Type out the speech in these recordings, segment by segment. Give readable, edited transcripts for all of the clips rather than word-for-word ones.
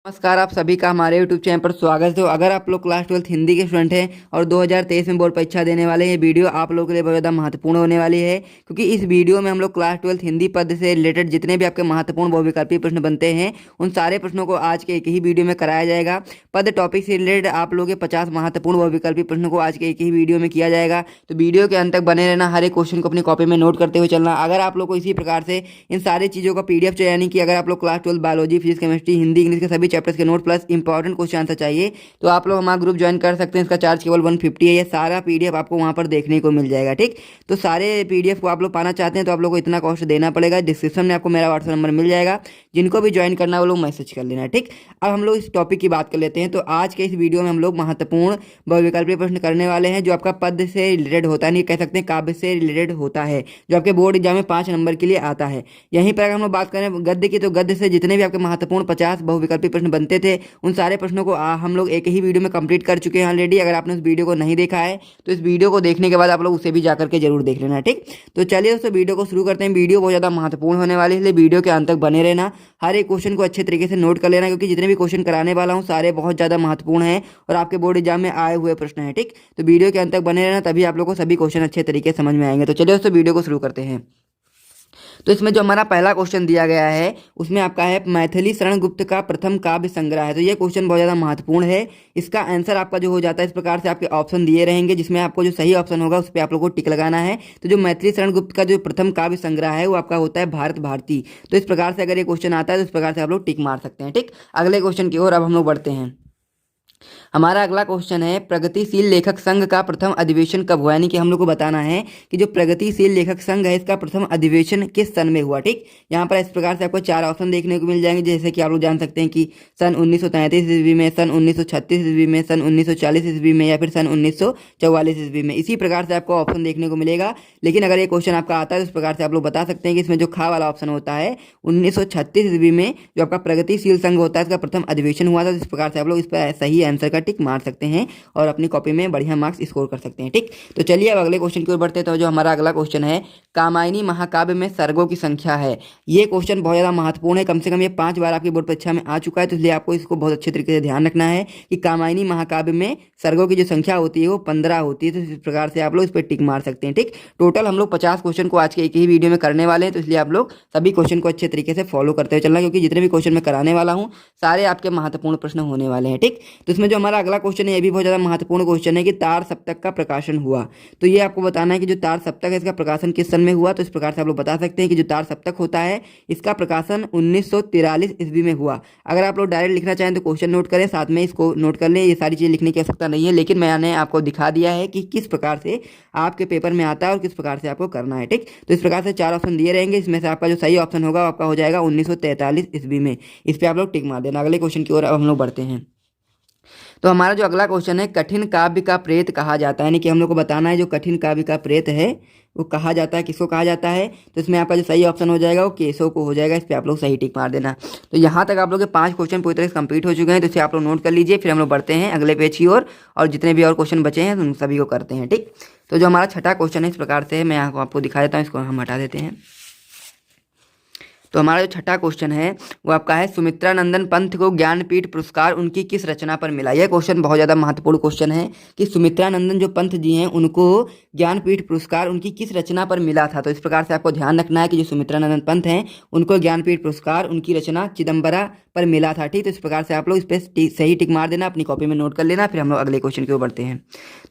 नमस्कार, आप सभी का हमारे YouTube चैनल पर स्वागत है। तो अगर आप लोग क्लास 12 हिंदी के स्टूडेंट हैं और 2023 में बोर्ड परीक्षा देने वाले हैं, ये वीडियो आप लोगों के लिए बहुत ज़्यादा महत्वपूर्ण होने वाली है, क्योंकि इस वीडियो में हम लोग क्लास 12 हिंदी पद से रिलेटेड जितने भी आपके महत्वपूर्ण बहुविकल्पी प्रश्न बनते हैं, उन सारे प्रश्नों को आज के एक ही वीडियो में कराया जाएगा। पद टॉपिक से रिलेटेड आप लोगों के 50 महत्वपूर्ण बहुविकल्पी प्रश्नों को आज के एक ही वीडियो में किया जाएगा। तो वीडियो के अंत तक बने रहना, हर एक क्वेश्चन को अपनी कॉपी में नोट करते हुए चलना। अगर आप लोग को इसी प्रकार से इन सारी चीज़ों का PDF चाहिए, यानी कि अगर आप लोग class 12 biology, physics, chemistry, Hindi, English के सभी चैप्टर्स के note plus important question answer चाहिए, तो आप लोग हमारा ग्रुप ज्वाइन कर सकते हैं। इसका चार्ज केवल 150 है। ये सारा PDF आपको वहाँ पर देखने को मिल जाएगा। ठीक, तो सारे PDF को आप लोग पाना चाहते हैं तो आप लोग को इतना कॉस्ट देना पड़ेगा। डिस्क्रिप्शन में आपको मेरा व्हाट्सएप नंबर मिल जाएगा, जिनको भी ज्वाइन करना है वो लोग मैसेज कर लेना। ठीक, अब हम लोग इस टॉपिक की बात कर लेते हैं। तो आज के इस वीडियो में हम लोग महत्वपूर्ण बहुविकल्पी प्रश्न करने वाले हैं, जो आपका पद से रिलेटेड होता है, नहीं कह सकते काव्य से रिलेटेड होता है, जो आपके बोर्ड एग्जाम में 5 नंबर के लिए आता है। यहीं पर अगर हम लोग बात करें गद्य की, तो गद्य से जितने भी आपके महत्वपूर्ण 50 बहुविकल्पी प्रश्न बनते थे, उन सारे प्रश्नों को हम लोग एक ही वीडियो में कंप्लीट कर चुके हैं ऑलरेडी। अगर आपने उस वीडियो को नहीं देखा है तो इस वीडियो को देखने के बाद आप लोग उसे भी जाकर के जरूर देख लेना। ठीक, तो चलिए दोस्तों वीडियो को शुरू करते हैं। वीडियो बहुत ज़्यादा महत्वपूर्ण होने वाली है, इसलिए वीडियो के अंत तक बने रहना। हर एक क्वेश्चन को अच्छे तरीके से नोट कर लेना, क्योंकि जितने भी क्वेश्चन कराने वाला हूँ सारे बहुत ज़्यादा महत्वपूर्ण हैं और आपके बोर्ड एग्जाम में आए हुए प्रश्न हैं। ठीक, तो वीडियो के अंत तक बने रहना, तभी आप लोग को सभी क्वेश्चन अच्छे तरीके से समझ में आएंगे। तो चलिए दोस्तों वीडियो को शुरू करते हैं। तो इसमें जो हमारा पहला क्वेश्चन दिया गया है, उसमें आपका है मैथिली शरण गुप्त का प्रथम काव्य संग्रह है। तो ये क्वेश्चन बहुत ज़्यादा महत्वपूर्ण है। इसका आंसर आपका जो हो जाता है, इस प्रकार से आपके ऑप्शन दिए रहेंगे, जिसमें आपको जो सही ऑप्शन होगा उस पर आप लोग को टिक लगाना है। तो जो मैथिली शरण गुप्त का जो प्रथम काव्य संग्रह है वो आपका होता है भारत भारती। तो इस प्रकार से अगर ये क्वेश्चन आता है तो इस प्रकार से आप लोग टिक मार सकते हैं। ठीक, अगले क्वेश्चन की ओर अब हम लोग बढ़ते हैं। हमारा अगला क्वेश्चन है प्रगतिशील लेखक संघ का प्रथम अधिवेशन कब हुआ, यानी कि हम लोग को बताना है कि जो प्रगतिशील लेखक संघ है इसका प्रथम अधिवेशन किस सन में हुआ। ठीक, यहाँ पर इस प्रकार से आपको 4 ऑप्शन देखने को मिल जाएंगे, जैसे कि आप लोग जान सकते हैं कि सन 1933 ईस्वी में, सन 1936 ईस्वी में, सन 1940 ईस्वी में, या फिर सन 1944 ईस्वी में। इसी प्रकार से आपको ऑप्शन देखने को मिलेगा। लेकिन अगर ये क्वेश्चन आपका आता है तो इस प्रकार से आप लोग बता सकते हैं कि इसमें जो खा वाला ऑप्शन होता है 1936 ईस्वी में जो आपका प्रगतिशील संघ होता है इसका प्रथम अधिवेशन हुआ था। इस प्रकार से आप लोग इस पर सही आंसर का टिक मार सकते हैं और अपनी कॉपी में बढ़िया मार्क्स स्कोर कर सकते हैं। ठीक, तो चलिए अब अगले क्वेश्चन की ओर बढ़ते हैं। तो जो हमारा अगला क्वेश्चन है, कामायनी महाकाव्य में सर्गों की संख्या है। ये क्वेश्चन बहुत ज़्यादा महत्वपूर्ण है, कम से कम ये 5 बार आपकी बोर्ड परीक्षा में आ चुका है, तो इसलिए आपको इसको बहुत अच्छे तरीके से ध्यान रखना है कि कामायनी महाकाव्य में सर्गों की जो संख्या होती है वो 15 होती है। तो इस प्रकार से आप लोग इस पर टिक मार सकते हैं। ठीक, टोटल हम लोग 50 क्वेश्चन को आज के एक ही वीडियो में करने वाले हैं, तो इसलिए आप लोग सभी क्वेश्चन को अच्छे तरीके से फॉलो करते हुए चलना, क्योंकि जितने भी क्वेश्चन मैं कराने वाला हूँ सारे आपके महत्वपूर्ण प्रश्न होने वाले हैं। ठीक, तो इसमें जो हमारा अगला क्वेश्चन है ये भी बहुत ज़्यादा महत्वपूर्ण क्वेश्चन है कि तार सप्तक का प्रकाशन हुआ। तो ये आपको बताना है कि जो तार सप्तक है इसका प्रकाशन किस सन में हुआ। तो इस प्रकार से आप लोग बता सकते हैं कि जो तार सप्तक होता है इसका प्रकाशन 1943 ईस्वी में हुआ। अगर आप लोग डायरेक्ट लिखना चाहें तो क्वेश्चन नोट करें, साथ में इसको नोट कर लें। ये सारी चीज़ें लिखने की आवश्यकता नहीं है, लेकिन मैंने आपको दिखा दिया है कि किस प्रकार से आपके पेपर में आता है और किस प्रकार से आपको करना है। ठीक, तो इस प्रकार से 4 ऑप्शन दिए रहेंगे, इसमें से आपका जो सही ऑप्शन होगा आपका हो जाएगा 1943 ईस्वी में। इस पर आप लोग टिक मार देना। अगले क्वेश्चन की ओर अब हम लोग बढ़ते हैं। तो हमारा जो अगला क्वेश्चन है, कठिन काव्य का प्रेत कहा जाता है, यानी कि हम लोग को बताना है जो कठिन काव्य का प्रेत है वो कहा जाता है, किसको कहा जाता है। तो इसमें आपका जो सही ऑप्शन हो जाएगा वो केशव को हो जाएगा। इस पर आप लोग सही टिक मार देना। तो यहाँ तक आप लोग के 5 क्वेश्चन पूरी तरह से कंप्लीट हो चुके हैं, तो इसे आप लोग नोट कर लीजिए। फिर हम लोग बढ़ते हैं अगले पेज की ओर और जितने भी और क्वेश्चन बचे हैं उन सभी को करते हैं। ठीक, तो जो हमारा छठा क्वेश्चन है इस प्रकार से है, मैं आपको दिखा देता हूँ, इसको हम हटा देते हैं। तो हमारा जो छठा क्वेश्चन है वो आपका है, सुमित्रा नंदन पंत को ज्ञानपीठ पुरस्कार उनकी किस रचना पर मिला। यह क्वेश्चन बहुत ज़्यादा महत्वपूर्ण क्वेश्चन है कि सुमित्रा नंदन जो पंत जी हैं उनको ज्ञानपीठ पुरस्कार उनकी किस रचना पर मिला था। तो इस प्रकार से आपको ध्यान रखना है कि जो सुमित्रा नंदन पंत हैं उनको ज्ञानपीठ पुरस्कार उनकी रचना चिदम्बरा पर मिला था। ठीक, तो इस प्रकार से आप लोग इस पर सही टिक मार देना, अपनी कॉपी में नोट कर लेना। फिर हम लोग अगले क्वेश्चन की ओर बढ़ते हैं।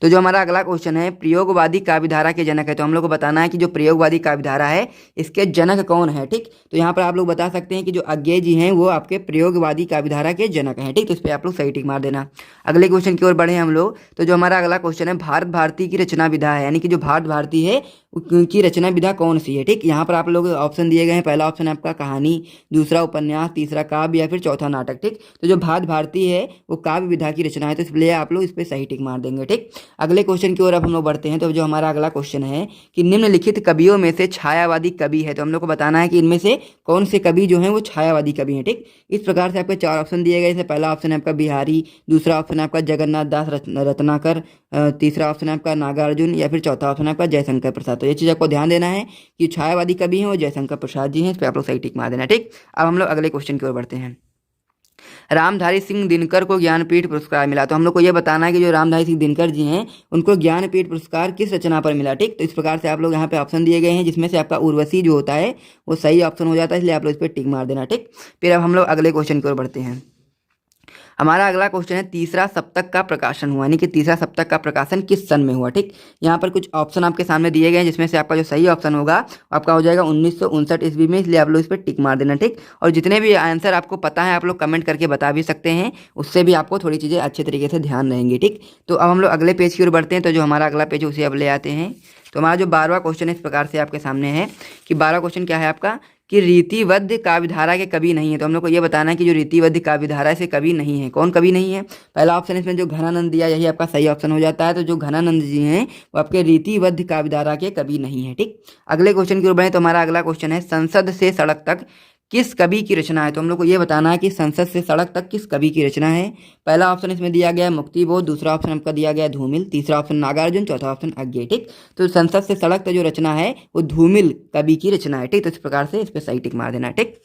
तो जो हमारा अगला क्वेश्चन है, प्रयोगवादी काव्यधारा के जनक है। तो हम लोग को बताना है कि जो प्रयोगवादी काव्यधारा है इसके जनक कौन है। ठीक, तो यहाँ पर आप लोग बता सकते हैं कि जो अज्ञेय जी हैं वो आपके प्रयोगवादी काव्यधारा के जनक हैं। ठीक, तो इस पर आप लोग सही टिक मार देना। अगले क्वेश्चन की ओर बढ़े हम लोग। तो जो हमारा अगला क्वेश्चन है, भारत भारती की रचना विधा है, यानी कि जो भारत भारती है उनकी रचना विधा कौन सी है। ठीक, यहाँ पर आप लोग ऑप्शन दिए गए हैं। पहला ऑप्शन है आपका कहानी, दूसरा उपन्यास, तीसरा काव्य या फिर चौथा नाटक। ठीक, तो जो भारत भारती है वो काव्य विधा की रचना है, तो इसलिए आप लोग इस पर सही टिक मार देंगे। ठीक, अगले क्वेश्चन की ओर अब हम लोग बढ़ते हैं। तो जो हमारा अगला क्वेश्चन है कि निम्नलिखित कवियों में से छायावादी कवि है। तो हम लोग को बताना है कि इनमें से कौन से कवि जो हैं वो छायावादी कवि हैं। ठीक, इस प्रकार से आपके 4 ऑप्शन दिए गए। जैसे पहला ऑप्शन है आपका बिहारी, दूसरा ऑप्शन है आपका जगन्नाथ दास रत्नाकर, तीसरा ऑप्शन है आपका नागार्जुन या फिर चौथा ऑप्शन है आपका जयशंकर प्रसाद। तो ये चीज़ आपको ध्यान देना है कि छायावादी कवि हैं वो जयशंकर प्रसाद जी हैं। इस पर आप लोग सही टिक मार देना। ठीक, अब हम लोग अगले क्वेश्चन की ओर बढ़ते हैं। रामधारी सिंह दिनकर को ज्ञानपीठ पुरस्कार मिला। तो हम लोग को ये बताना है कि जो रामधारी सिंह दिनकर जी हैं उनको ज्ञानपीठ पुरस्कार किस रचना पर मिला। ठीक, तो इस प्रकार से आप लोग यहाँ पे ऑप्शन दिए गए हैं, जिसमें से आपका उर्वशी जो होता है वो सही ऑप्शन हो जाता है, इसलिए आप लोग इस पर टिक मार देना। ठीक, फिर अब हम लोग अगले क्वेश्चन की ओर बढ़ते हैं। हमारा अगला क्वेश्चन है तीसरा सप्तक का प्रकाशन हुआ, यानी कि तीसरा सप्तक का प्रकाशन किस सन में हुआ। ठीक, यहाँ पर कुछ ऑप्शन आपके सामने दिए गए हैं, जिसमें से आपका जो सही ऑप्शन होगा आपका हो जाएगा 1959 ईस्वी में, इसलिए आप लोग इस पर टिक मार देना। ठीक, और जितने भी आंसर आपको पता है आप लोग कमेंट करके बता भी सकते हैं, उससे भी आपको थोड़ी चीज़ें अच्छे तरीके से ध्यान रहेंगी। ठीक, तो अब हम लोग अगले पेज की ओर बढ़ते हैं। तो जो हमारा अगला पेज उसे अब ले आते हैं। तो हमारा जो 12वां क्वेश्चन है इस प्रकार से आपके सामने है कि 12वां क्वेश्चन क्या है आपका कि रीतिबद्ध काव्यधारा के कवि नहीं है। तो हम लोग को ये बताना है कि जो रीतिबद्ध काव्यधारा से कवि नहीं है, कौन कवि नहीं है। पहला ऑप्शन इसमें जो घनानंद दिया यही आपका सही ऑप्शन हो जाता है। तो जो घनानंद जी हैं वो आपके रीतिबद्ध काव्यधारा के कवि नहीं है। ठीक, अगले क्वेश्चन की ओर बढ़े। तो हमारा अगला क्वेश्चन है संसद से सड़क तक किस कवि की रचना है। तो हम लोग को ये बताना है कि संसद से सड़क तक किस कवि की रचना है। पहला ऑप्शन इसमें दिया गया है मुक्तिबोध, दूसरा ऑप्शन आपका दिया गया है धूमिल, तीसरा ऑप्शन नागार्जुन, चौथा ऑप्शन अज्ञेय। ठीक, तो संसद से सड़क तक जो रचना है वो धूमिल कवि की रचना है। ठीक, तो इस प्रकार से इस पर सही टिक मार देना। ठीक,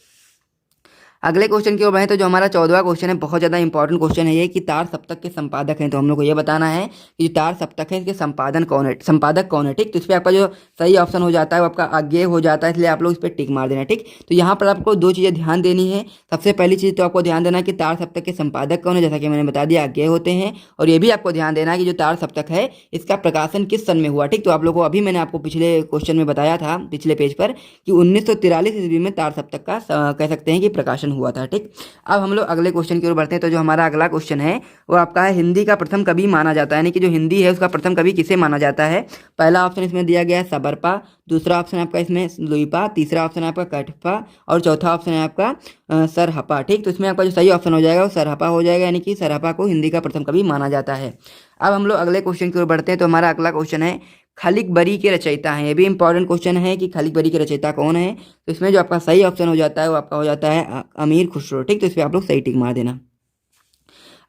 अगले क्वेश्चन की ओर बढ़े। तो जो हमारा 14वां क्वेश्चन है बहुत ज़्यादा इंपॉर्टेंट क्वेश्चन है ये कि तार सप्तक के संपादक हैं। तो हम लोग को ये बताना है कि जो तार सप्तक है इसके संपादक कौन है। ठीक, तो इस पर आपका जो सही ऑप्शन हो जाता है वो आपका अज्ञेय हो जाता है, इसलिए आप लोग इस पर टिक मार देना। ठीक, तो यहाँ पर आपको दो चीज़ें ध्यान देनी है। सबसे पहली चीज़ तो आपको ध्यान देना है कि तार सप्तक के संपादक कौन है, जैसा कि मैंने बता दिया अज्ञेय होते हैं। और ये भी आपको ध्यान देना है कि जो तार सप्तक है इसका प्रकाशन किस सन में हुआ। ठीक, तो आप लोगों को अभी मैंने आपको पिछले क्वेश्चन में बताया था पिछले पेज पर कि 1943 ईस्वी में तार सप्तक का कह सकते हैं कि प्रकाशन हुआ था। ठीक, अब हम लोग अगले क्वेश्चन की ओर बढ़ते हैं। तो जो हमारा अगला क्वेश्चन है वो आपका है हिंदी का प्रथम कवि माना जाता है, यानी कि जो हिंदी है उसका प्रथम कवि किसे माना जाता है। पहला ऑप्शन इसमें दिया गया है सबरपा, दूसरा ऑप्शन आपका इसमें लुइपा, तीसरा ऑप्शन आपका कटपा और चौथा ऑप्शन है आपका सरहपा। ठीक, तो इसमें आपका जो सही ऑप्शन हो जाएगा वो सरहपा हो जाएगा, यानी कि सरहपा को हिंदी का प्रथम कवि माना जाता है। अब हम लोग अगले क्वेश्चन की ओर बढ़ते हैं। तो हमारा अगला क्वेश्चन है खलिक बरी के रचयिता हैं। ये भी इंपॉर्टेंट क्वेश्चन है कि खलिक बरी के रचयिता कौन है। तो इसमें जो आपका सही ऑप्शन हो जाता है वो आपका हो जाता है अमीर खुसरो। ठीक, तो इस पर आप लोग सही टिक मार देना।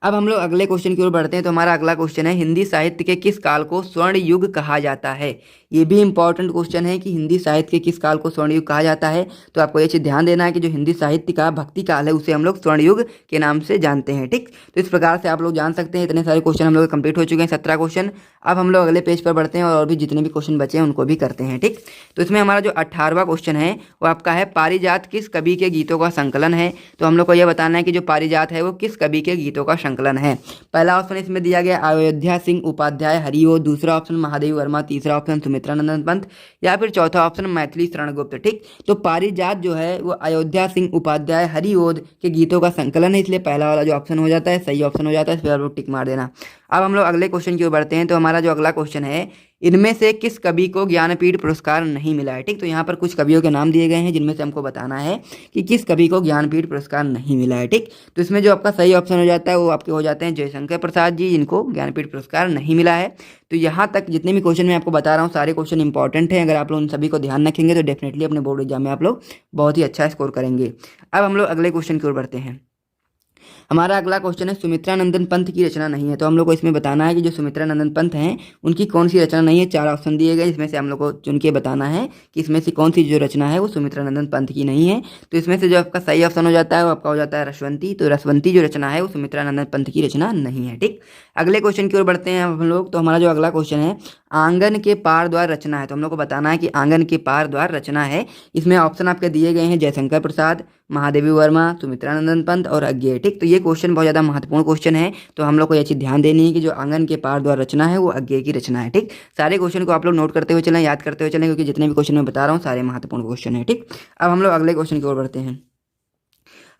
अब हम लोग अगले क्वेश्चन की ओर बढ़ते हैं। तो हमारा अगला क्वेश्चन है हिंदी साहित्य के किस काल को स्वर्ण युग कहा जाता है। ये भी इंपॉर्टेंट क्वेश्चन है कि हिंदी साहित्य के किस काल को स्वर्ण युग कहा जाता है। तो आपको ये चीज़ ध्यान देना है कि जो हिंदी साहित्य का भक्ति काल है उसे हम लोग स्वर्ण युग के नाम से जानते हैं। ठीक, तो इस प्रकार से आप लोग जान सकते हैं। इतने सारे क्वेश्चन हम लोग कंप्लीट हो चुके हैं, 17 क्वेश्चन। अब हम लोग अगले पेज पर बढ़ते हैं और भी जितने भी क्वेश्चन बचे हैं उनको भी करते हैं। ठीक, तो इसमें हमारा जो 18वां क्वेश्चन है वो आपका है पारिजात किस कवि के गीतों का संकलन है। तो हम लोग को यह बताना है कि जो पारिजात है वो किस कवि के गीतों का संकलन है। पहला ऑप्शन इसमें दिया गया अयोध्या सिंह उपाध्याय हरिओ, दूसरा ऑप्शन महादेवी वर्मा, तीसरा ऑप्शन सुमित्रानंदन पंत या फिर चौथा ऑप्शन मैथिली शरण गुप्त। ठीक, तो पारिजात जो है वो अयोध्या सिंह उपाध्याय हरिओद के गीतों का संकलन है, इसलिए पहला वाला जो ऑप्शन हो जाता है सही ऑप्शन हो जाता है, इस पर आप लोग टिक मार देना। अब हम लोग अगले क्वेश्चन की ओर बढ़ते हैं। तो हमारा जो अगला क्वेश्चन है इनमें से किस कवि को ज्ञानपीठ पुरस्कार नहीं मिला है। ठीक, तो यहाँ पर कुछ कवियों के नाम दिए गए हैं जिनमें से हमको बताना है कि किस कवि को ज्ञानपीठ पुरस्कार नहीं मिला है। ठीक, तो इसमें जो आपका सही ऑप्शन हो जाता है वो आपके हो जाते हैं जयशंकर प्रसाद जी, जिनको ज्ञानपीठ पुरस्कार नहीं मिला है। तो यहाँ तक जितने भी क्वेश्चन मैं आपको बता रहा हूँ सारे क्वेश्चन इंपॉर्टेंट हैं। अगर आप लोग उन सभी को ध्यान रखेंगे तो डेफिनेटली अपने बोर्ड एग्जाम में आप लोग बहुत ही अच्छा स्कोर करेंगे। अब हम लोग अगले क्वेश्चन की ओर बढ़ते हैं। हमारा अगला क्वेश्चन है सुमित्रानंदन पंत की रचना नहीं है। तो हम लोग को इसमें बताना है कि जो सुमित्रानंदन पंत हैं उनकी कौन सी रचना नहीं है। 4 ऑप्शन दिए गए, इसमें से हम लोग को चुन के बताना है कि इसमें से कौन सी जो रचना है वो सुमित्रानंदन पंत की नहीं है। तो इसमें से जो आपका सही ऑप्शन हो जाता है वो आपका हो जाता है रसवंती। तो रसवंती जो रचना है वो सुमित्रानंदन पंत की रचना नहीं है। ठीक, अगले क्वेश्चन की ओर बढ़ते हैं हम लोग। तो हमारा जो अगला क्वेश्चन है आंगन के पार द्वार रचना है। तो हम लोग को बताना है कि आंगन के पार द्वार रचना है। इसमें ऑप्शन आपके दिए गए हैं जयशंकर प्रसाद, महादेवी वर्मा, सुमित्रानंदन पंत और अज्ञेय। ठीक, तो ये क्वेश्चन बहुत ज़्यादा महत्वपूर्ण क्वेश्चन है। तो हम लोग को यह चीज़ ध्यान देनी है कि जो आंगन के पार द्वार रचना है वो अज्ञेय की रचना है। ठीक, सारे क्वेश्चन को आप लोग नोट करते हुए चलें, याद करते हुए चलें, क्योंकि जितने भी क्वेश्चन मैं बता रहा हूँ सारे महत्वपूर्ण क्वेश्चन है। ठीक, अब हम लोग अगले क्वेश्चन की ओर बढ़ते हैं।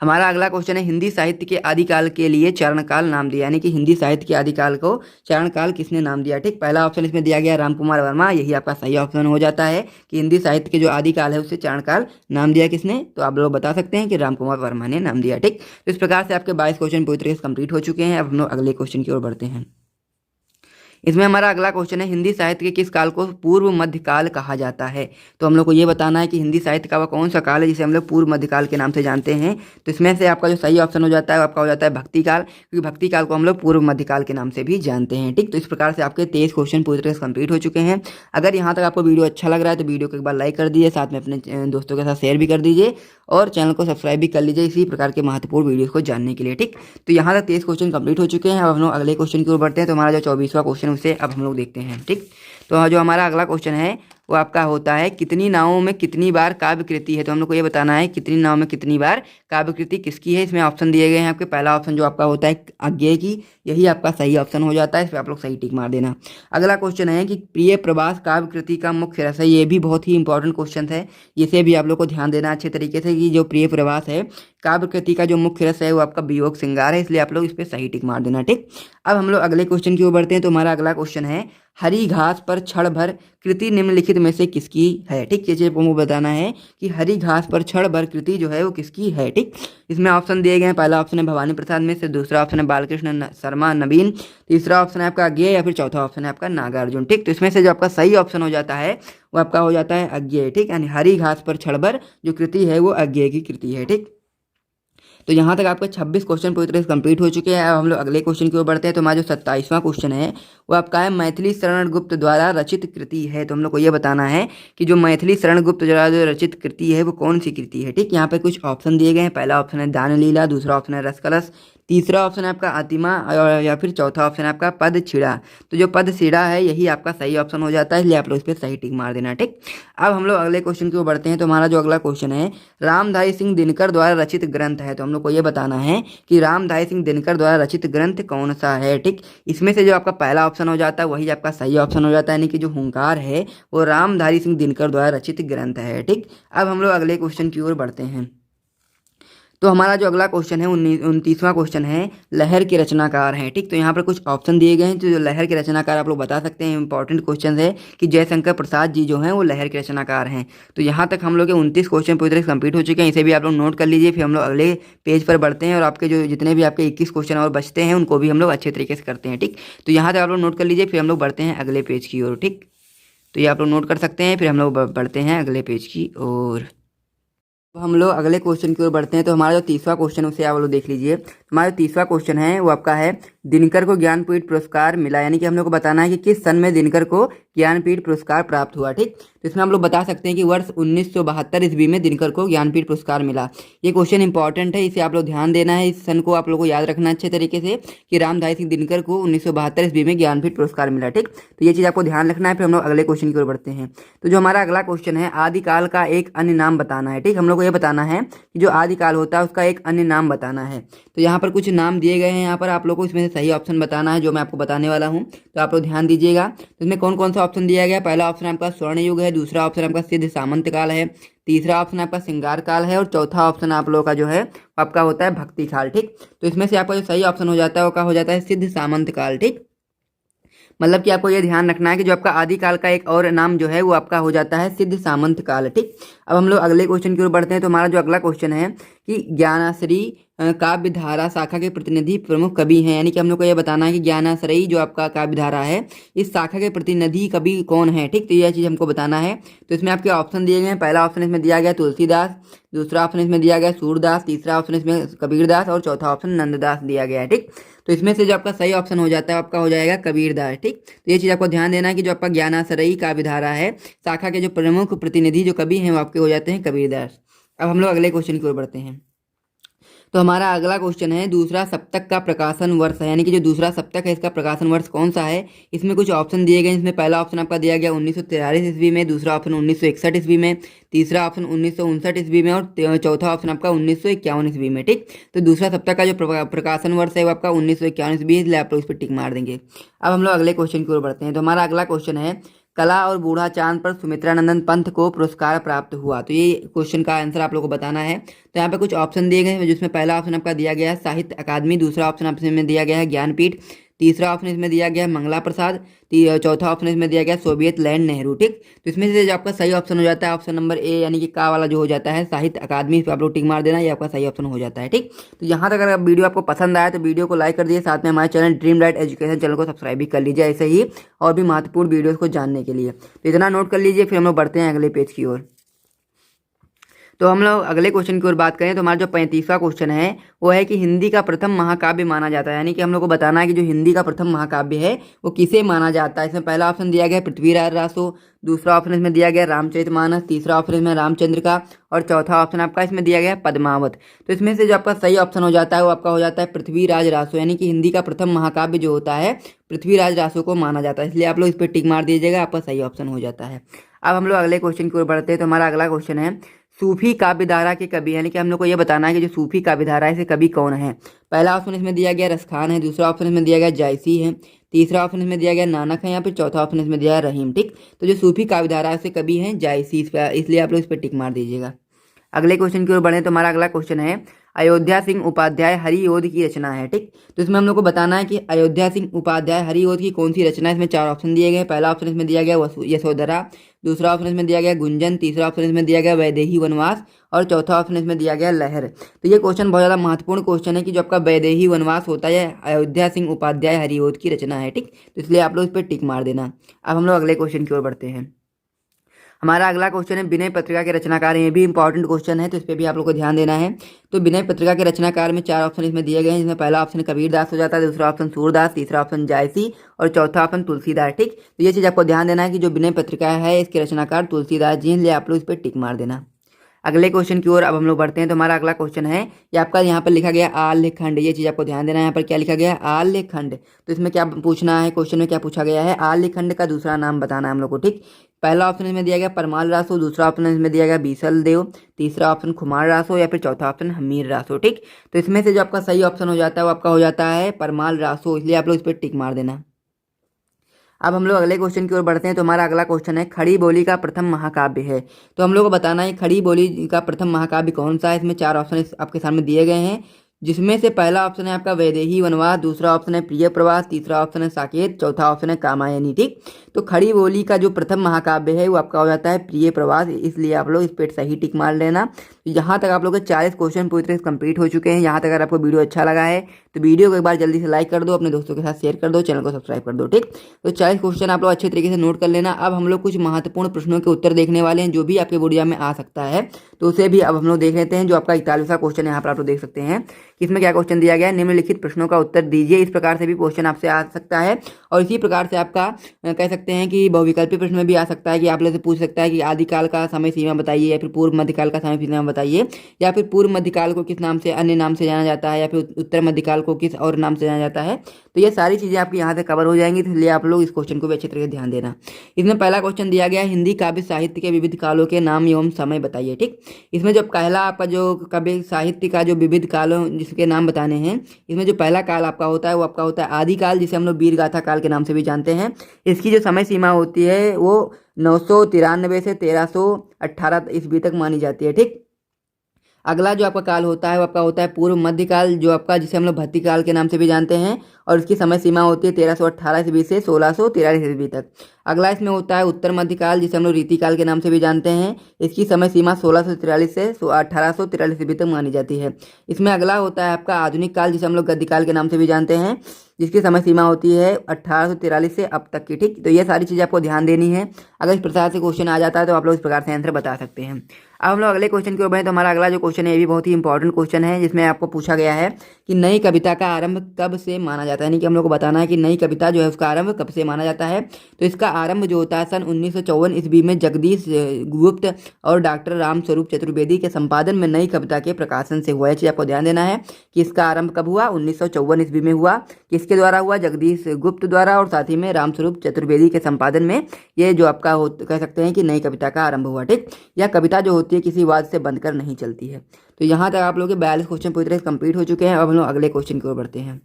हमारा अगला क्वेश्चन है हिंदी साहित्य के आदिकाल के लिए चरणकाल नाम दिया, यानी कि हिंदी साहित्य के आदिकाल को चरणकाल किसने नाम दिया। ठीक, पहला ऑप्शन इसमें दिया गया रामकुमार वर्मा, यही आपका सही ऑप्शन हो जाता है कि हिंदी साहित्य के जो आदिकाल है उसे चरणकाल नाम दिया किसने। तो आप लोग बता सकते हैं कि रामकुमार वर्मा ने नाम दिया। ठीक, तो इस प्रकार से आपके 22 क्वेश्चन पूरी तरीके से कंप्लीट हो चुके हैं। अब हम लोग अगले क्वेश्चन की ओर बढ़ते हैं। इसमें हमारा अगला क्वेश्चन है हिंदी साहित्य के किस काल को पूर्व मध्यकाल कहा जाता है। तो हम लोग को ये बताना है कि हिंदी साहित्य का वह कौन सा काल है जिसे हम लोग पूर्व मध्यकाल के नाम से जानते हैं। तो इसमें से आपका जो सही ऑप्शन हो जाता है वो आपका हो जाता है भक्ति काल, क्योंकि भक्ति काल को हम लोग पूर्व मध्यकाल के नाम से भी जानते हैं। ठीक, तो इस प्रकार से आपके 23 क्वेश्चन पूरी तरह से कंप्लीट हो चुके हैं। अगर यहाँ तक आपको वीडियो अच्छा लग रहा है तो वीडियो को एक बार लाइक कर दीजिए, साथ में अपने दोस्तों के साथ शेयर भी कर दीजिए और चैनल को सब्सक्राइब भी कर लीजिए इसी प्रकार के महत्वपूर्ण वीडियोस को जानने के लिए। ठीक, तो यहाँ तक 23 क्वेश्चन कंप्लीट हो चुके हैं। अब हम लोग अगले क्वेश्चन की ओर बढ़ते हैं। तो हमारा जो 24वां क्वेश्चन उसे अब हम लोग देखते हैं। ठीक, तो जो हमारा अगला क्वेश्चन है वो आपका होता है कितनी नावों में कितनी बार काव्य कृति है। तो हम लोग को ये बताना है कितनी नावों में कितनी बार काव्य कृति किसकी है। इसमें ऑप्शन दिए गए हैं आपके। पहला ऑप्शन जो आपका होता है अज्ञेय की, यही आपका सही ऑप्शन हो जाता है। इस पर आप लोग सही टिक मार देना। अगला क्वेश्चन है कि प्रिय प्रवास काव्य कृति का मुख्य रस है। ये भी बहुत ही इंपॉर्टेंट क्वेश्चन है, इसे भी आप लोग को ध्यान देना अच्छे तरीके से कि जो प्रिय प्रवास है काव्य कृति का जो मुख्य रस है वो आपका वियोग श्रृंगार है, इसलिए आप लोग इस पर सही टिक मार देना। ठीक, अब हम लोग अगले क्वेश्चन की ओर बढ़ते हैं। तो हमारा अगला क्वेश्चन है हरी घास पर क्षण भर कृति निम्नलिखित में से किसकी है। ठीक, ये चीज़ आपको बताना है कि हरी घास पर क्षण भर कृति जो है वो किसकी है। ठीक, इसमें ऑप्शन दिए गए हैं। पहला ऑप्शन है भवानी प्रसाद मिश्र, दूसरा ऑप्शन है बालकृष्ण शर्मा नवीन, तीसरा ऑप्शन है आपका अज्ञेय या फिर चौथा ऑप्शन है आपका नागार्जुन। ठीक, तो इसमें से जो आपका सही ऑप्शन हो जाता है वो आपका हो जाता है अज्ञेय। ठीक, यानी हरी घास पर क्षण भर जो कृति है वो अज्ञेय की कृति है। ठीक, तो यहाँ तक आपके 26 क्वेश्चन पूरी तरह से कंप्लीट हो चुके हैं। अब हम लोग अगले क्वेश्चन की ओर बढ़ते हैं। तो हमारा जो 27वां क्वेश्चन है वो आपका है मैथिली शरण गुप्त द्वारा रचित कृति है। तो हम लोग को ये बताना है कि जो मैथिली शरण गुप्त द्वारा जो रचित कृति है वो कौन सी कृति है। ठीक, यहाँ पे कुछ ऑप्शन दिए गए हैं। पहला ऑप्शन है दान लीला, दूसरा ऑप्शन है रसकलश, तीसरा ऑप्शन है आपका आतिमा या फिर चौथा ऑप्शन है आपका पद छिड़ा। तो जो पद छिड़ा है यही आपका सही ऑप्शन हो जाता है, इसलिए आप लोग इस पर सही टिक मार देना। ठीक, अब हम लोग अगले क्वेश्चन की ओर बढ़ते हैं। तो हमारा जो अगला क्वेश्चन है रामधारी सिंह दिनकर द्वारा रचित ग्रंथ है। तो हम लोग को ये बताना है कि रामधारी सिंह दिनकर द्वारा रचित ग्रंथ कौन सा है। ठीक, इसमें से जो आपका पहला ऑप्शन हो जाता है वही आपका सही ऑप्शन हो जाता है, यानी कि जो हुंकार है वो रामधारी सिंह दिनकर द्वारा रचित ग्रंथ है। ठीक, अब हम लोग अगले क्वेश्चन की ओर बढ़ते हैं। तो हमारा जो अगला क्वेश्चन है 29वां क्वेश्चन है लहर के रचनाकार हैं। ठीक, तो यहाँ पर कुछ ऑप्शन दिए गए हैं। तो जो लहर के रचनाकार आप लोग बता सकते हैं, इंपॉर्टेंट क्वेश्चन है कि जयशंकर प्रसाद जी जो हैं वो लहर के रचनाकार हैं। तो यहाँ तक हम लोग के 29 क्वेश्चन पूरी तरह से कंप्लीट हो चुके हैं, इसे भी आप लोग नोट कर लीजिए। फिर हम लोग अगले पेज पर बढ़ते हैं और आपके जो जितने भी आपके 21 क्वेश्चन और बचते हैं उनको भी हम लोग अच्छे तरीके से करते हैं। ठीक, तो यहाँ तक आप लोग नोट कर लीजिए, फिर हम लोग बढ़ते हैं अगले पेज की ओर। ठीक, तो ये आप लोग नोट कर सकते हैं, फिर हम लोग बढ़ते हैं अगले पेज की ओर। तो हम लोग अगले क्वेश्चन की ओर बढ़ते हैं। तो हमारा जो 30वां क्वेश्चन उसे आप लोग देख लीजिए। हमारा जो 30वां क्वेश्चन है वो आपका है दिनकर को ज्ञानपीठ पुरस्कार मिला, यानी कि हम लोग को बताना है कि किस सन में दिनकर को ज्ञानपीठ पुरस्कार प्राप्त हुआ। ठीक, तो इसमें हम लोग बता सकते हैं कि वर्ष 1972 ईस्वी में दिनकर को ज्ञानपीठ पुरस्कार मिला। ये क्वेश्चन इंपॉर्टेंट है, इसे आप लोग ध्यान देना है। इस सन को आप लोग को याद रखना अच्छे तरीके से कि रामधारी सिंह दिनकर को 1972 ईस्वी में ज्ञानपीठ पुरस्कार मिला। ठीक, तो ये चीज़ आपको ध्यान रखना है। फिर हम लोग अगले क्वेश्चन की ओर बढ़ते हैं। तो जो हमारा अगला क्वेश्चन है आदिकाल का एक अन्य नाम बताना है। ठीक, हम लोग को ये बताना है कि जो आदिकाल होता है उसका एक अन्य नाम बताना है। तो यहाँ पर कुछ नाम दिए गए हैं, यहाँ पर आप लोग को इसमें से सही ऑप्शन बताना है जो मैं आपको बताने वाला हूँ। तो आप लोग ध्यान दीजिएगा। तो इसमें कौन कौन सा ऑप्शन दिया गया। पहला ऑप्शन आपका स्वर्ण युग है, दूसरा ऑप्शन आपका सिद्ध सामंत काल है, तीसरा ऑप्शन आपका श्रृंगार काल है और चौथा ऑप्शन आप लोगों का जो है आपका होता है भक्ति काल। ठीक, तो इसमें से आपका जो सही ऑप्शन हो जाता है वो क्या हो जाता है सिद्ध सामंत काल। ठीक, मतलब कि आपको ये ध्यान रखना है कि जो आपका आदिकाल का एक और नाम जो है वो आपका हो जाता है सिद्ध सामंत काल। ठीक, अब हम लोग अगले क्वेश्चन की ओर बढ़ते हैं। तो हमारा जो अगला क्वेश्चन है कि ज्ञानाश्री काव्य धारा शाखा के प्रतिनिधि प्रमुख कवि हैं, यानी कि हम लोग को ये बताना है कि ज्ञानाश्रयी जो आपका काव्य धारा है इस शाखा के प्रतिनिधि कवि कौन है। ठीक, तो यह चीज़ हमको बताना है। तो इसमें आपके ऑप्शन दिए गए हैं। पहला ऑप्शन इसमें दिया गया तुलसीदास, दूसरा ऑप्शन इसमें दिया गया सूरदास, तीसरा ऑप्शन इसमें कबीरदास और चौथा ऑप्शन नंददास दिया गया है। ठीक, तो इसमें से जो आपका सही ऑप्शन हो जाता है आपका हो जाएगा कबीरदास। ठीक, तो ये चीज़ आपको ध्यान देना है कि जो आपका ज्ञानाश्रयी काव्य धारा है शाखा के जो प्रमुख प्रतिनिधि जो कवि हैं वो आपके हो जाते हैं कबीरदास। अब हम लोग अगले क्वेश्चन की ओर बढ़ते हैं। तो हमारा अगला क्वेश्चन है दूसरा सप्तक का प्रकाशन वर्ष है, यानी कि जो दूसरा सप्तक है इसका प्रकाशन वर्ष कौन सा है। इसमें कुछ ऑप्शन दिए गए। इसमें पहला ऑप्शन आपका दिया गया 1943 ईस्वी में, दूसरा ऑप्शन 1961 ईस्वी में, तीसरा ऑप्शन 1959 ईस्वी में और चौथा ऑप्शन आपका 1951 ईस्वी में। ठीक, तो दूसरा सप्तक का जो प्रकाशन वर्ष है वो आपका 1951 ईस्वी, इसलिए आप लोग उस पर टिक मार देंगे। अब हम लोग अगले क्वेश्चन की ओर बढ़ते हैं। तो हमारा अगला क्वेश्चन है कला और बूढ़ा चांद पर सुमित्रानंदन पंत को पुरस्कार प्राप्त हुआ। तो ये क्वेश्चन का आंसर आप लोगों को बताना है। तो यहाँ पे कुछ ऑप्शन दिए गए हैं जिसमें पहला ऑप्शन आपका दिया गया है साहित्य अकादमी, दूसरा ऑप्शन आपसे में दिया गया है ज्ञानपीठ, तीसरा ऑप्शन इसमें दिया गया है मंगला प्रसाद, चौथा ऑप्शन इसमें दिया गया सोवियत लैंड नेहरू। ठीक, तो इसमें से जो आपका सही ऑप्शन हो जाता है ऑप्शन नंबर ए, यानी कि का वाला जो हो जाता है साहित्य अकादमी, इस पर आप लोग टिक मार देना, ये आपका सही ऑप्शन हो जाता है। ठीक, तो यहाँ तक अगर वीडियो आपको पसंद आया तो वीडियो को लाइक कर दीजिए, साथ में हमारे channel dream light education channel को सब्सक्राइब भी कर लीजिए ऐसे ही और भी महत्वपूर्ण वीडियोज़ को जानने के लिए। तो इतना नोट कर लीजिए, फिर हम लोग बढ़ते हैं अगले पेज की ओर। तो हम लोग अगले क्वेश्चन की ओर बात करें तो हमारा जो 35वां क्वेश्चन है वो है कि हिंदी का प्रथम महाकाव्य माना जाता है, यानी कि हम लोग को बताना है कि जो हिंदी का प्रथम महाकाव्य है वो किसे माना जाता है। इसमें पहला ऑप्शन दिया गया है पृथ्वीराज रासो, दूसरा ऑप्शन इसमें दिया गया रामचरितमानस, तीसरा ऑप्शन इसमें रामचंद्र का, और चौथा ऑप्शन आपका इसमें दिया गया है पद्मावत। तो इसमें से जो आपका सही ऑप्शन हो जाता है वो आपका हो जाता है पृथ्वीराज रासो, यानी कि हिंदी का प्रथम महाकाव्य जो होता है पृथ्वीराज रासो को माना जाता है, इसलिए आप लोग इस पर टिक मार दीजिएगा, आपका सही ऑप्शन हो जाता है। अब हम लोग अगले क्वेश्चन की ओर बढ़ते हैं। तो हमारा अगला क्वेश्चन है सूफी काव्यधारा के कवि, यानी कि हम लोग को ये बताना है कि जो सूफी काव्यधारा है इसे कवि कौन है। पहला ऑप्शन इसमें दिया गया रसखान है, दूसरा ऑप्शन इसमें दिया गया जायसी है, तीसरा ऑप्शन इसमें दिया गया नानक है, या फिर चौथा ऑप्शन इसमें दिया है रहीम। ठीक, तो जो सूफी काव्यधारा से कवि हैं जायसी, इसलिए आप लोग इस पर टिक मार दीजिएगा। अगले क्वेश्चन की ओर बढ़े तो हमारा अगला क्वेश्चन है अयोध्या सिंह उपाध्याय हरिओद की रचना है। ठीक, तो इसमें हम लोग को बताना है कि अयोध्या सिंह उपाध्याय हरिओद की कौन सी रचना है। इसमें चार ऑप्शन दिए गए। पहला ऑप्शन इसमें दिया गया यशोधरा, दूसरा ऑप्शन इसमें दिया गया गुंजन, तीसरा ऑप्शन इसमें दिया गया वैदेही वनवास, और चौथा ऑप्शन इसमें दिया गया लहर। तो ये क्वेश्चन बहुत ज़्यादा महत्वपूर्ण क्वेश्चन है कि जो आपका वैदेही वनवास होता है अयोध्या सिंह उपाध्याय हरिओद की रचना है। ठीक, तो इसलिए आप लोग इस पर टिक मार देना। अब हम लोग अगले क्वेश्चन की ओर बढ़ते हैं। हमारा अगला क्वेश्चन है विनय पत्रिका के रचनाकार, ये भी इंपॉर्टेंट क्वेश्चन है तो इस पर भी आप लोग को ध्यान देना है। तो विनय पत्रिका के रचनाकार में चार ऑप्शन इसमें दिए गए हैं, जिसमें पहला ऑप्शन कबीरदास हो जाता है, दूसरा ऑप्शन सूरदास, तीसरा ऑप्शन जायसी, और चौथा ऑप्शन तुलसीदास। ठीक, तो ये चीज़ आपको ध्यान देना है कि जो विनय पत्रिका है इसके रचनाकार तुलसीदास जी हैं, इसलिए आप लोग इस पर टिक मार देना। अगले क्वेश्चन की ओर अब हम लोग बढ़ते हैं। तो हमारा अगला क्वेश्चन है ये आपका यहाँ पर लिखा गया आल्यखंड, ये चीज़ आपको ध्यान देना है। यहाँ पर क्या लिखा गया है आल्यखंड, तो इसमें क्या पूछना है, क्वेश्चन में क्या पूछा गया है आल्यखंड का दूसरा नाम बताना है हम लोग को। ठीक, पहला ऑप्शन इसमें दिया गया परमाल रासो, दूसरा ऑप्शन इसमें दिया गया बीसल देव, तीसरा ऑप्शन खुमार रासो, या फिर चौथा ऑप्शन हमीर रासो। ठीक, तो इसमें से जो आपका सही ऑप्शन हो जाता है वो आपका हो जाता है परमाल रासो, इसलिए आप लोग इस पर टिक मार देना। अब हम लोग अगले क्वेश्चन की ओर बढ़ते हैं। तो हमारा अगला क्वेश्चन है खड़ी बोली का प्रथम महाकाव्य है। तो हम लोग को बताना है खड़ी बोली का प्रथम महाकाव्य कौन सा है। इसमें चार ऑप्शन आपके सामने दिए गए हैं, जिसमें से पहला ऑप्शन है आपका वैदेही वनवास, दूसरा ऑप्शन है प्रिय प्रवास, तीसरा ऑप्शन है साकेत, चौथा ऑप्शन है कामायनी। ठीक, तो खड़ी बोली का जो प्रथम महाकाव्य है वो आपका हो जाता है प्रिय प्रवास, इसलिए आप लोग इस पर सही टिक मार लेना। यहाँ तक आप लोग के 40 क्वेश्चन पूरी तरह से कंप्लीट हो चुके हैं। यहाँ तक अगर आपको वीडियो अच्छा लगा है तो वीडियो को एक बार जल्दी से लाइक कर दो, अपने दोस्तों के साथ शेयर कर दो, चैनल को सब्सक्राइब कर दो। ठीक, तो 40 क्वेश्चन आप लोग अच्छे तरीके से नोट कर लेना। अब हम लोग कुछ महत्वपूर्ण प्रश्नों के उत्तर देखने वाले हैं जो भी आपके बोर्ड एग्जाम में आ सकता है, तो उसे भी अब हम लोग देख लेते हैं। जो आपका 41वां क्वेश्चन है यहाँ पर आप लोग देख सकते हैं कि इसमें क्या क्वेश्चन दिया गया है, निम्नलिखित प्रश्नों का उत्तर दीजिए। इस प्रकार से भी क्वेश्चन आपसे आ सकता है, और इसी प्रकार से आपका कह सकते हैं कि बहुविकल्पी प्रश्न में भी आ सकता है कि आप लोग से पूछ सकता है कि आदिकाल का समय सीमा बताइए, या फिर पूर्व मध्यकाल का समय सीमा बताइए, या फिर पूर्व मध्यकाल को किस नाम से अन्य नाम से जाना जाता है, या फिर उत्तर मध्यकाल को किस और नाम से जाना जाता है। तो ये सारी चीज़ें आपकी यहाँ से कवर हो जाएंगी, इसलिए आप लोग इस क्वेश्चन को भी अच्छे तरीके से ध्यान देना। इसमें पहला क्वेश्चन दिया गया है हिंदी काव्य साहित्य के विविध कालों के नाम एवं समय बताइए। ठीक, इसमें जो पहला आपका जो काव्य साहित्य का जो विविध कालों जिसके नाम बताने हैं, इसमें जो पहला काल आपका होता है वो आपका होता है आदिकाल, जिसे हम लोग वीर गाथा काल के नाम से भी जानते हैं। इसकी जो समय सीमा होती है वो 993 से 1318 ईस्वी तक मानी जाती है। ठीक, अगला जो आपका काल होता है वो आपका होता है पूर्व मध्यकाल, जो आपका जिसे हम लोग भट्टी काल के नाम से भी जानते हैं, और इसकी समय सीमा होती है 1318 ईस्वी से 1643 ईस्वी तक। अगला इसमें होता है उत्तर मध्यकाल, जिसे हम लोग रीतिकाल के नाम से भी जानते हैं। इसकी समय सीमा 1643 से 1843 ईस्वी तक मानी जाती है। इसमें अगला होता है आपका आधुनिक काल, जिसे हम लोग गद्यकाल के नाम से भी जानते हैं, जिसकी समय सीमा होती है 1843 से अब तक की। ठीक, तो ये सारी चीज़ें आपको ध्यान देनी है। अगर इस प्रकार से क्वेश्चन आ जाता है तो आप लोग इस प्रकार से आंसर बता सकते हैं। अब हम लोग अगले क्वेश्चन की ओर बढ़ें। तो हमारा अगला जो क्वेश्चन है ये भी बहुत ही इंपॉर्टेंट क्वेश्चन है, जिसमें आपको पूछा गया है कि नई कविता का आरंभ कब से माना जाता है, यानी कि हम लोग को बताना है कि नई कविता जो है उसका आरंभ कब से माना जाता है। तो इसका आरंभ जो होता है सन 1954 ईस्वी में जगदीश गुप्त और डॉक्टर रामस्वरूप चतुर्वेदी के संपादन में नई कविता के प्रकाशन से हुआ। यह चीज़ आपको ध्यान देना है कि इसका आरंभ कब हुआ, 1954 ईस्वी में हुआ। किसके द्वारा हुआ, जगदीश गुप्त द्वारा, और साथ ही में रामस्वरूप चतुर्वेदी के संपादन में ये जो आपका कह सकते हैं कि नई कविता का आरंभ हुआ। ठीक, यह कविता जो होती है किसी वाद से बनकर नहीं चलती है। तो यहाँ तक आप लोगों के 42 क्वेश्चन पूरी तरह से कंप्लीट हो चुके हैं। अब हम लोग अगले क्वेश्चन की ओर बढ़ते हैं।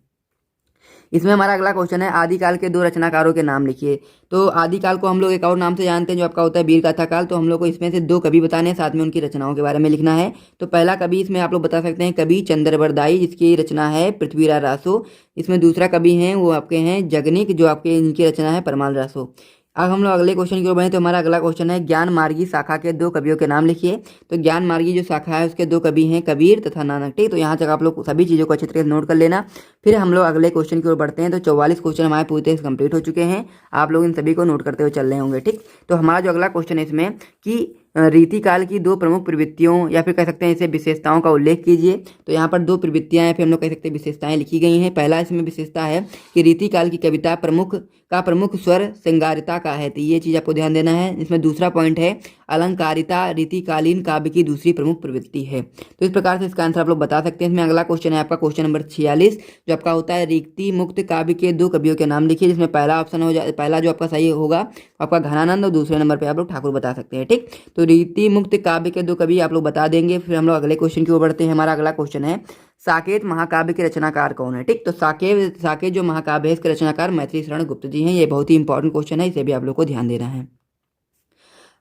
इसमें हमारा अगला क्वेश्चन है आदिकाल के दो रचनाकारों के नाम लिखिए। तो आदिकाल को हम लोग एक और नाम से जानते हैं जो आपका होता है वीर गाथा काल। तो हम लोग को इसमें से दो कवि बताने हैं, साथ में उनकी रचनाओं के बारे में लिखना है। तो पहला कवि इसमें आप लोग बता सकते हैं कवि चंद्रवरदाई, जिसकी रचना है पृथ्वीराज रासो। इसमें दूसरा कवि हैं वो आपके हैं जगनिक, जो आपके इनकी रचना है परमाल रासो। अब हम लोग अगले क्वेश्चन की ओर बढ़े। तो हमारा अगला क्वेश्चन है ज्ञान मार्गी शाखा के दो कवियों के नाम लिखिए। तो ज्ञान मार्गी जो शाखा है उसके दो कवि हैं कबीर तथा नानक। ठीक, तो यहाँ तक आप लोग सभी चीज़ों को अच्छे तरीके से नोट कर लेना। फिर हम लोग अगले क्वेश्चन की ओर बढ़ते हैं। तो 44 क्वेश्चन हमारे पूरी तरह से कंप्लीट हो चुके हैं। आप लोग इन सभी को नोट करते हुए चल रहे होंगे, ठीक। तो हमारा जो अगला क्वेश्चन है इसमें कि रीतिकाल की दो प्रमुख प्रवृत्तियों या फिर कह सकते हैं इसे विशेषताओं का उल्लेख कीजिए। तो यहाँ पर दो प्रवृत्तियां हैं, फिर हम लोग कह सकते हैं विशेषताएं लिखी गई हैं। पहला इसमें विशेषता है कि रीतिकाल की कविता प्रमुख स्वर श्रृंगारिता का है, तो ये चीज़ आपको ध्यान देना है। इसमें दूसरा पॉइंट है अलंकारिता रीतिकालीन काव्य की दूसरी प्रमुख प्रवृत्ति है। तो इस प्रकार से इसका आंसर आप लोग बता सकते हैं। इसमें अगला क्वेश्चन है आपका क्वेश्चन नंबर 46, जो आपका होता है रीति मुक्त काव्य के दो कवियों के नाम लिखिए। जिसमें पहला जो आपका सही होगा आपका घनानंद और दूसरे नंबर पर आप लोग ठाकुर बता सकते हैं, ठीक। तो रीति मुक्त काव्य के दो कवि आप लोग बता देंगे। फिर हम लोग अगले क्वेश्चन की ओर बढ़ते हैं। हमारा अगला क्वेश्चन है साकेत महाकाव्य के रचनाकार कौन है, ठीक। तो साकेत जो महाकाव्य है इसके रचनाकार मैथिली शरण गुप्त जी हैं। ये बहुत ही इंपॉर्टेंट क्वेश्चन है, इसे भी आप लोग को ध्यान देना है।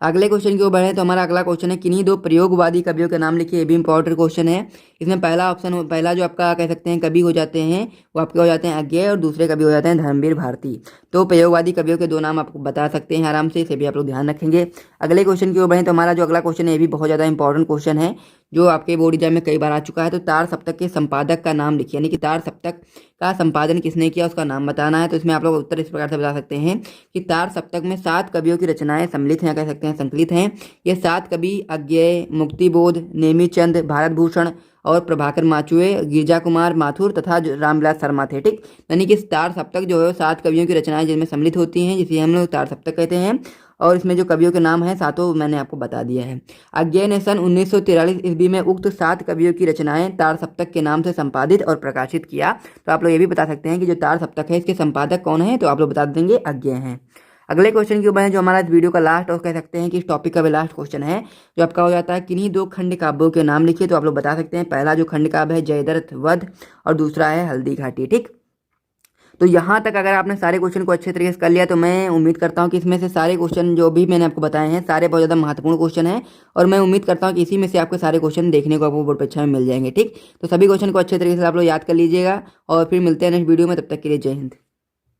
अगले क्वेश्चन की ओर बढ़े तो हमारा अगला क्वेश्चन है किन्हीं दो प्रयोगवादी कवियों के नाम लिखिए। ये भी इंपॉर्टेंट क्वेश्चन है। इसमें पहला जो आपका कह सकते हैं कवि हो जाते हैं वो आपके हो जाते हैं अज्ञेय और दूसरे कवि हो जाते हैं धर्मवीर भारती। तो प्रयोगवादी कवियों के दो नाम आपको बता सकते हैं आराम से, इसे भी आप लोग ध्यान रखेंगे। अगले क्वेश्चन की ओर बढ़े तो हमारा जो अगला क्वेश्चन है ये भी बहुत ज़्यादा इंपॉर्टेंट क्वेश्चन है, जो आपके बोर्ड एग्जाम में कई बार आ चुका है। तो तार सप्तक के संपादक का नाम लिखिए, यानी कि तार सप्तक का संपादन किसने किया उसका नाम बताना है। तो इसमें आप लोग उत्तर इस प्रकार से बता सकते हैं कि तार सप्तक में 7 कवियों की रचनाएं सम्मिलित हैं, कह सकते हैं संकलित हैं। ये 7 कवि अज्ञेय, मुक्तिबोध, नेमिचंद, भारत भूषण और प्रभाकर माचुए, गिरजा कुमार माथुर तथा रामविलास शर्मा थे, ठीक। यानी कि तार सप्तक जो है 7 कवियों की रचनाएं जिनमें सम्मिलित होती हैं, जिसे हम लोग तार सप्तक कहते हैं। और इसमें जो कवियों के नाम हैं सातों मैंने आपको बता दिया है। अज्ञेय ने सन 1943 ईस्वी में उक्त 7 कवियों की रचनाएं तार सप्तक के नाम से संपादित और प्रकाशित किया। तो आप लोग ये भी बता सकते हैं कि जो तार सप्तक है इसके संपादक कौन है, तो आप लोग बता देंगे अज्ञेय हैं। अगले क्वेश्चन के ऊपर है जो हमारा इस वीडियो का लास्ट और कह सकते हैं कि इस टॉपिक का भी लास्ट क्वेश्चन है, जो आपका हो जाता है किन्हीं दो खंड काव्यों के नाम लिखिए। तो आप लोग बता सकते हैं पहला जो खंड काव्य है जयद्रथ वध और दूसरा है हल्दी घाटी, ठीक। तो यहाँ तक अगर आपने सारे क्वेश्चन को अच्छे तरीके से कर लिया तो मैं उम्मीद करता हूँ कि इसमें से सारे क्वेश्चन जो भी मैंने आपको बताए हैं सारे बहुत ज़्यादा महत्वपूर्ण क्वेश्चन हैं, और मैं उम्मीद करता हूँ कि इसी में से आपके सारे क्वेश्चन देखने को आपको बोर्ड परीक्षा में मिल जाएंगे, ठीक। तो सभी क्वेश्चन को अच्छे तरीके से आप लोग याद कर लीजिएगा और फिर मिलते हैं नेक्स्ट वीडियो में। तब तक के लिए जय हिंद।